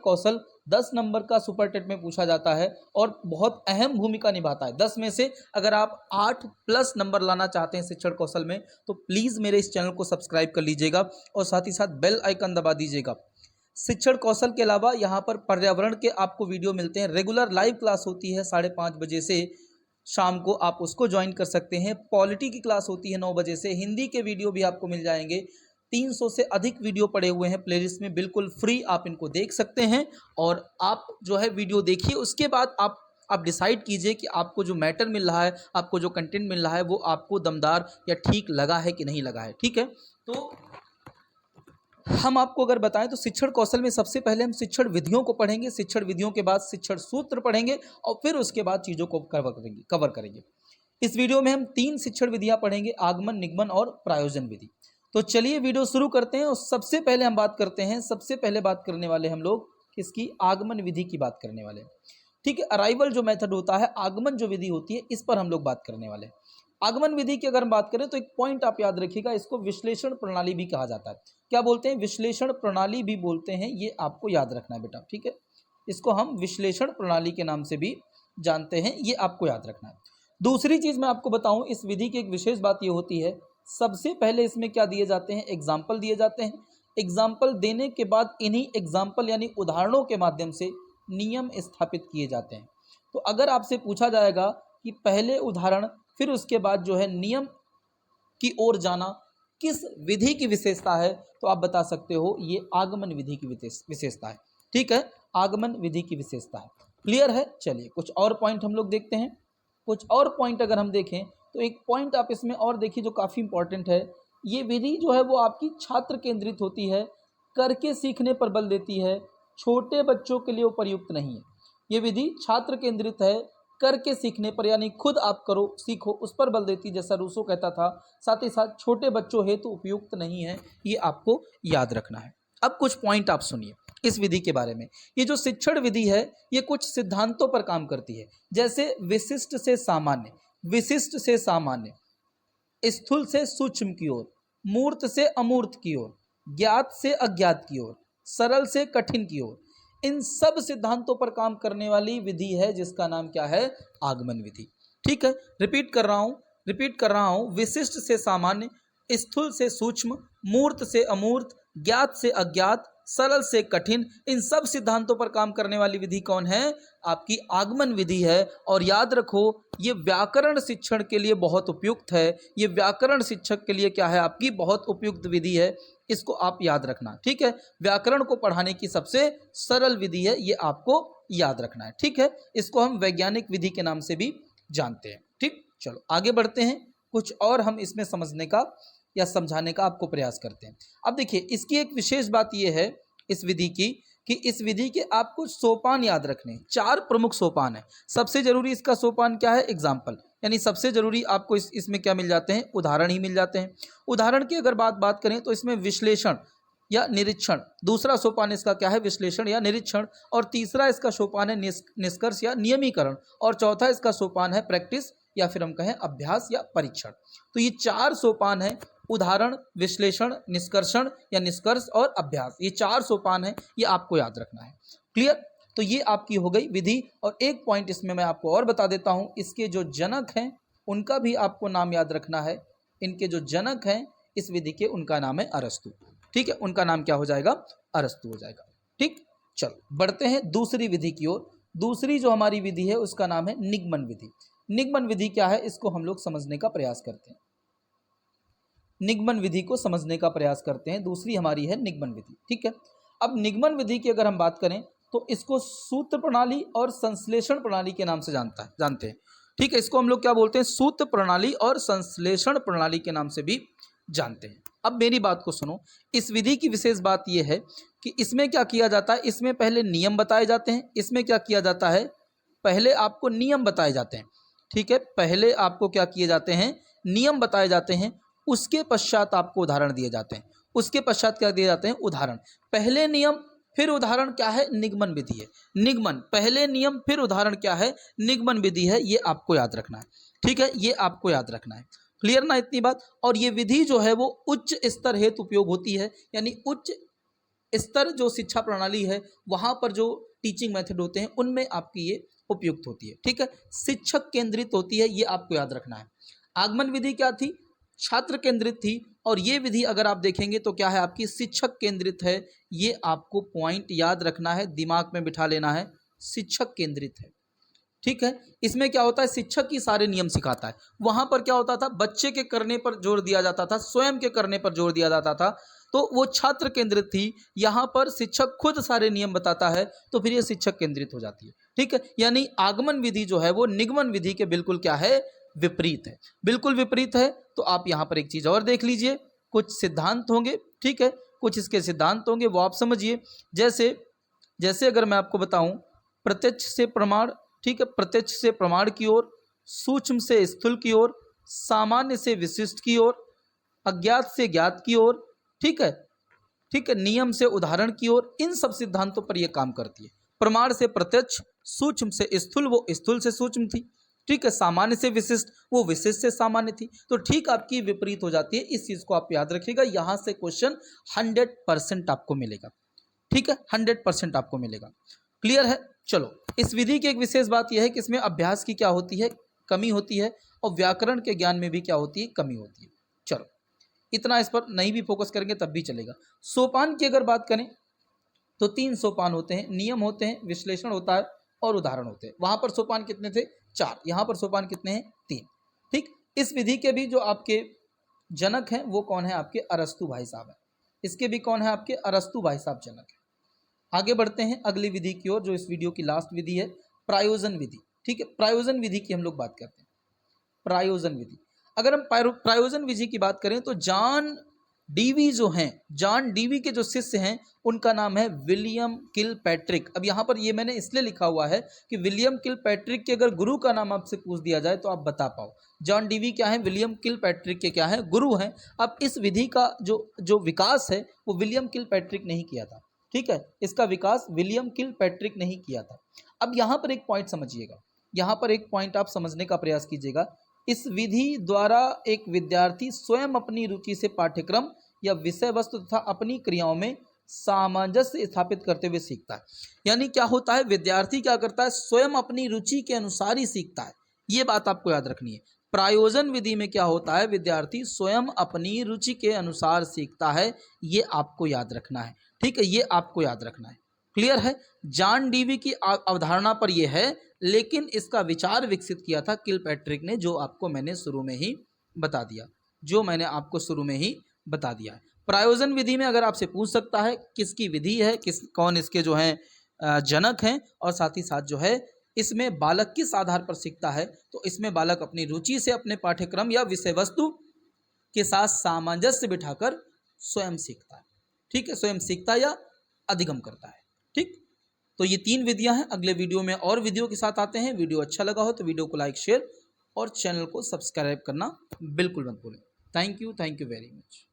कौशल 10 number का super TET में पूछा जाता है और बहुत अहम भूमिका निभाता है। 10 में से अगर आप 8+ नंबर लाना चाहते हैं शिक्षण कौशल में तो प्लीज़ मेरे इस चैनल को सब्सक्राइब कर लीजिएगा और साथ ही साथ बेल आइकन दबा दीजिएगा। शिक्षण कौशल के अलावा यहाँ पर पर्यावरण के आपको वीडियो मिलते हैं। रेगुलर लाइव क्लास होती है 5:30 बजे से शाम को, आप उसको ज्वाइन कर सकते हैं। पॉलिटी की क्लास होती है 9 बजे से। हिंदी के वीडियो भी आपको मिल जाएंगे। 300 से अधिक वीडियो पड़े हुए हैं प्लेलिस्ट में, बिल्कुल फ्री, आप इनको देख सकते हैं। और आप जो है वीडियो देखिए, उसके बाद आप डिसाइड कीजिए कि आपको जो मैटर मिल रहा है, आपको जो कंटेंट मिल रहा है वो आपको दमदार या ठीक लगा है कि नहीं लगा है। ठीक है, तो हम आपको अगर बताएं तो शिक्षण कौशल में सबसे पहले हम शिक्षण विधियों को पढ़ेंगे, शिक्षण विधियों के बाद शिक्षण सूत्र पढ़ेंगे और फिर उसके बाद चीज़ों को कवर करेंगे। इस वीडियो में हम 3 शिक्षण विधियां पढ़ेंगे, आगमन, निगमन और प्रायोजन विधि। तो चलिए वीडियो शुरू करते हैं और सबसे पहले हम बात करते हैं, सबसे पहले बात करने वाले हम लोग किसकी, आगमन विधि की बात करने वाले हैं। ठीक है, अराइवल जो मेथड होता है, आगमन जो विधि होती है, इस पर हम लोग बात करने वाले हैं। आगमन विधि की अगर हम बात करें तो एक पॉइंट आप याद रखिएगा, इसको विश्लेषण प्रणाली भी कहा जाता है। क्या बोलते हैं, विश्लेषण प्रणाली भी बोलते हैं, ये आपको याद रखना है बेटा। ठीक है, इसको हम विश्लेषण प्रणाली के नाम से भी जानते हैं, ये आपको याद रखना है। दूसरी चीज मैं आपको बताऊं, इस विधि की एक विशेष बात ये होती है, सबसे पहले इसमें क्या दिए जाते हैं, एग्जाम्पल दिए जाते हैं। एग्जाम्पल देने के बाद इन्हीं एग्जाम्पल यानी उदाहरणों के माध्यम से नियम स्थापित किए जाते हैं। तो अगर आपसे पूछा जाएगा कि पहले उदाहरण फिर उसके बाद जो है नियम की ओर जाना किस विधि की विशेषता है, तो आप बता सकते हो ये आगमन विधि की विशेषता है। ठीक है, आगमन विधि की विशेषता है। क्लियर है। चलिए कुछ और पॉइंट हम लोग देखते हैं। कुछ और पॉइंट अगर हम देखें तो एक पॉइंट आप इसमें और देखिए जो काफ़ी इंपॉर्टेंट है, ये विधि जो है वो आपकी छात्र केंद्रित होती है, करके सीखने पर बल देती है, छोटे बच्चों के लिए उपयुक्त नहीं है। ये विधि छात्र केंद्रित है, करके सीखने पर यानी खुद आप करो सीखो उस पर बल देती, जैसा रूसो कहता था। साथ ही साथ छोटे बच्चों हेतु उपयुक्त नहीं है, ये आपको याद रखना है। अब कुछ पॉइंट आप सुनिए इस विधि के बारे में। ये जो शिक्षण विधि है ये कुछ सिद्धांतों पर काम करती है, जैसे विशिष्ट से सामान्य, विशिष्ट से सामान्य, स्थूल से सूक्ष्म की ओर, मूर्त से अमूर्त की ओर, ज्ञात से अज्ञात की ओर, सरल से कठिन की ओर, इन सब सिद्धांतों पर काम करने वाली विधि है जिसका नाम क्या है, आगमन विधि। ठीक है, रिपीट कर रहा हूं, विशिष्ट से सामान्य, स्थूल से सूक्ष्म, मूर्त से अमूर्त, ज्ञात से अज्ञात, सरल से कठिन, इन सब सिद्धांतों पर काम करने वाली विधि कौन है, आपकी आगमन विधि है। और याद रखो ये व्याकरण शिक्षण के लिए बहुत उपयुक्त है, ये व्याकरण शिक्षक के लिए क्या है, आपकी बहुत उपयुक्त विधि है, इसको आप याद रखना। ठीक है, व्याकरण को पढ़ाने की सबसे सरल विधि है, ये आपको याद रखना है। ठीक है, इसको हम वैज्ञानिक विधि के नाम से भी जानते हैं। ठीक, चलो आगे बढ़ते हैं, कुछ और हम इसमें समझने का या समझाने का आपको प्रयास करते हैं। अब देखिए इसकी एक विशेष बात यह है इस विधि की कि इस विधि के आपको सोपान याद रखने, 4 प्रमुख सोपान है। सबसे जरूरी इसका सोपान क्या है, एग्जाम्पल, यानी सबसे जरूरी आपको इसमें क्या मिल जाते हैं, उदाहरण ही मिल जाते हैं। उदाहरण की अगर बात करें तो इसमें विश्लेषण या निरीक्षण, दूसरा सोपान इसका क्या है, विश्लेषण या निरीक्षण, और तीसरा इसका सोपान है निष्कर्ष या नियमीकरण, और चौथा इसका सोपान है प्रैक्टिस या फिर हम कहें अभ्यास या परीक्षण। तो ये 4 सोपान है, उदाहरण, विश्लेषण, निष्कर्षण या निष्कर्ष और अभ्यास, ये 4 सोपान है, ये आपको याद रखना है। क्लियर। तो ये आपकी हो गई विधि। और एक पॉइंट इसमें मैं आपको और बता देता हूं, इसके जो जनक हैं उनका भी आपको नाम याद रखना है। इनके जो जनक हैं इस विधि के, उनका नाम है अरस्तु। ठीक है, उनका नाम क्या हो जाएगा, अरस्तु हो जाएगा। ठीक, चलो बढ़ते हैं दूसरी विधि की ओर। दूसरी जो हमारी विधि है उसका नाम है निगमन विधि। निगमन विधि क्या है, इसको हम लोग समझने का प्रयास करते हैं। निगमन विधि को समझने का प्रयास करते हैं, दूसरी हमारी है निगमन विधि। ठीक है, अब निगमन विधि की अगर हम बात करें तो इसको सूत्र प्रणाली और संश्लेषण प्रणाली के नाम से जानते हैं। ठीक है, इसको हम लोग क्या बोलते हैं, सूत्र प्रणाली और संश्लेषण प्रणाली के नाम से भी जानते हैं। अब मेरी बात को सुनो, इस विधि की विशेष बात यह है कि इसमें क्या किया जाता है, इसमें पहले नियम बताए जाते हैं। इसमें क्या किया जाता है, पहले आपको नियम बताए जाते हैं। ठीक है, पहले आपको क्या किए जाते हैं, नियम बताए जाते हैं, उसके पश्चात आपको उदाहरण दिए जाते हैं। उसके पश्चात क्या दिए जाते हैं, उदाहरण। पहले नियम फिर उदाहरण क्या है, निगमन विधि है। निगमन, पहले नियम फिर उदाहरण क्या है, निगमन विधि है, ये आपको याद रखना है। ठीक है, ये आपको याद रखना है। क्लियर ना इतनी बात। और ये विधि जो है वो उच्च स्तर हेतु उपयोग होती है, यानी उच्च स्तर जो शिक्षा प्रणाली है वहाँ पर जो टीचिंग मेथड होते हैं उनमें आपकी ये उपयुक्त होती है। ठीक है, शिक्षक केंद्रित होती है, ये आपको याद रखना है। आगमन विधि क्या थी? छात्र केंद्रित थी। और ये विधि अगर आप देखेंगे तो क्या है आपकी? शिक्षक केंद्रित है। ये आपको पॉइंट याद रखना है, दिमाग में बिठा लेना है, शिक्षक केंद्रित है। ठीक है, इसमें क्या होता है? शिक्षक ही सारे नियम सिखाता है। वहां पर क्या होता था? बच्चे के करने पर जोर दिया जाता था, स्वयं के करने पर जोर दिया जाता था, तो वो छात्र केंद्रित थी। यहाँ पर शिक्षक खुद सारे नियम बताता है, तो फिर ये शिक्षक केंद्रित हो जाती है। ठीक है, यानी आगमन विधि जो है वो निगमन विधि के बिल्कुल क्या है? विपरीत है, बिल्कुल विपरीत है। तो आप यहाँ पर एक चीज और देख लीजिए, कुछ सिद्धांत होंगे। ठीक है, कुछ इसके सिद्धांत होंगे, वो आप समझिए। जैसे जैसे अगर मैं आपको बताऊं, प्रत्यक्ष से प्रमाण, ठीक है, प्रत्यक्ष से प्रमाण की ओर, सूक्ष्म से स्थूल की ओर, सामान्य से विशिष्ट की ओर, अज्ञात से ज्ञात की ओर, ठीक है, ठीक है, नियम से उदाहरण की ओर, इन सब सिद्धांतों पर यह काम करती है। प्रमाण से प्रत्यक्ष, सूक्ष्म से स्थूल, वो स्थूल से सूक्ष्म थी। ठीक है, सामान्य से विशिष्ट, वो विशिष्ट से सामान्य थी। तो ठीक आपकी विपरीत हो जाती है। इस चीज को आप याद रखिएगा, यहां से क्वेश्चन 100% आपको मिलेगा। ठीक है, 100% आपको मिलेगा। क्लियर है? चलो, इस विधि की एक विशेष बात यह है कि इसमें अभ्यास की क्या होती है? कमी होती है, और व्याकरण के ज्ञान में भी क्या होती है? कमी होती है। चलो, इतना इस पर नहीं भी फोकस करेंगे तब भी चलेगा। सोपान की अगर बात करें तो 3 सोपान होते हैं, नियम होते हैं, विश्लेषण होता है और उदाहरण होते हैं। वहां पर सोपान कितने थे? 4। यहां पर सोपान कितने हैं? 3। ठीक, इस विधि के भी जो आपके जनक हैं वो कौन है? आपके अरस्तु भाई साहब हैं। इसके भी कौन है? आपके अरस्तु भाई साहब जनक है। आगे बढ़ते हैं अगली विधि की ओर, जो इस वीडियो की लास्ट विधि है, प्रायोजन विधि। ठीक है, प्रायोजन विधि की हम लोग बात करते हैं। प्रायोजन विधि, अगर हम प्रायोजन विधि की बात करें तो जॉन डीवी जो हैं, जॉन डीवी के जो शिष्य हैं उनका नाम है विलियम किलपैट्रिक। अब यहाँ पर ये मैंने इसलिए लिखा हुआ है कि विलियम किलपैट्रिक के अगर गुरु का नाम आपसे पूछ दिया जाए तो आप बता पाओ। जॉन डीवी क्या है? विलियम किलपैट्रिक के क्या है? गुरु हैं। अब इस विधि का जो विकास है वो विलियम किलपैट्रिक नहीं किया था। ठीक है, इसका विकास विलियम किलपैट्रिक नहीं किया था। अब यहाँ पर एक पॉइंट समझिएगा, यहाँ पर एक पॉइंट आप समझने का प्रयास कीजिएगा। इस विधि द्वारा एक विद्यार्थी स्वयं अपनी रुचि से पाठ्यक्रम या विषय वस्तु तथा अपनी क्रियाओं में सामंजस्य स्थापित करते हुए सीखता है। यानी क्या होता है? विद्यार्थी क्या करता है? स्वयं अपनी रुचि के अनुसार ही सीखता है। ये बात आपको याद रखनी है। प्रायोजन विधि में क्या होता है? विद्यार्थी स्वयं अपनी रुचि के अनुसार सीखता है। ये आपको याद रखना है। ठीक है, ये आपको याद रखना है। क्लियर है? जॉन डीवी की अवधारणा पर यह है, लेकिन इसका विचार विकसित किया था किलपैट्रिक ने, जो आपको मैंने शुरू में ही बता दिया, जो मैंने आपको शुरू में ही बता दिया है। प्रायोजन विधि में अगर आपसे पूछ सकता है किसकी विधि है, कौन इसके जो हैं जनक हैं, और साथ ही साथ जो है इसमें बालक किस आधार पर सीखता है, तो इसमें बालक अपनी रुचि से अपने पाठ्यक्रम या विषय वस्तु के साथ सामंजस्य बिठाकर स्वयं सीखता है। ठीक है, स्वयं सीखता या अधिगम करता है। ठीक, तो ये 3 विधियां हैं। अगले वीडियो में और वीडियो के साथ आते हैं। वीडियो अच्छा लगा हो तो वीडियो को लाइक, शेयर और चैनल को सब्सक्राइब करना बिल्कुल मत भूलें। Thank you very much.